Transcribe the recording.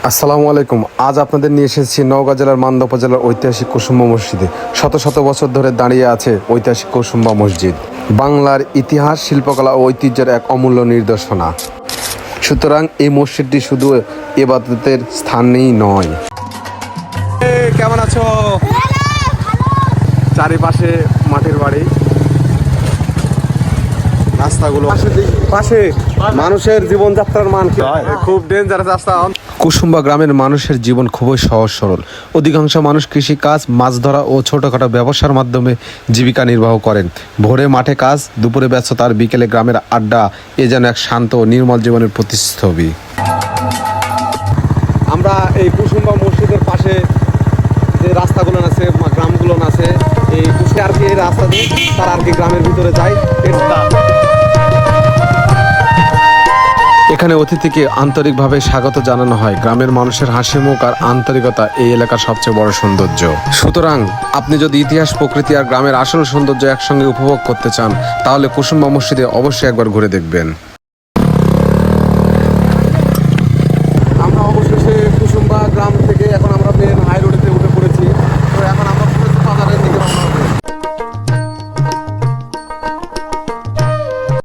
আসসালামু আলাইকুম। আজ আপনাদের নিয়ে এসেছি নওগাঁ জেলার মান্দা উপজেলার ঐতিহাসিক কুসুম্বা মসজিদে। শত শত বছর ধরে দাঁড়িয়ে আছে ঐতিহাসিক কুসুম্বা মসজিদ, বাংলার ইতিহাস, শিল্পকলা ও ঐতিহ্যের এক অমূল্য নিদর্শনা। সুতরাং এই মসজিদটি শুধু ইবাদতের স্থানেই নয়। কেমন আছো? চারিপাশে মাটির বাড়ি, রাস্তাগুলো পাশে মানুষের জীবনযাত্রার মান কি হয়, খুব ডেঞ্জারাস রাস্তা। কুসুম্বা গ্রামের মানুষের জীবন খুবই সহজ সরল। অধিকাংশ মানুষ কৃষিকাজ, মাছ ধরা ও ছোটখাটো ব্যবসার মাধ্যমে জীবিকা নির্বাহ করেন। ভোরে মাঠে কাজ, দুপুরে ব্যস্ততা, আর বিকেলে গ্রামের আড্ডা। এ যেন এক শান্ত ও নির্মল জীবনের প্রতিচ্ছবি। আমরা এই কুসুম্বা মসজিদের পাশে যে রাস্তাগুলো আছে, গ্রামগুলো আছে, এই আর কি এই রাস্তা দিয়ে তারা আর কি গ্রামের ভিতরে যায়। এখানে অতিথিকে আন্তরিকভাবে স্বাগত জানানো হয়। গ্রামের মানুষের হাসি মুখ আর আন্তরিকতা এই এলাকার সবচেয়ে বড় সৌন্দর্য। সুতরাং আপনি যদি ইতিহাস, প্রকৃতি আর গ্রামের আসল সৌন্দর্য একসঙ্গে উপভোগ করতে চান, তাহলে কুসুম্বা মসজিদে অবশ্যই একবার ঘুরে দেখবেন।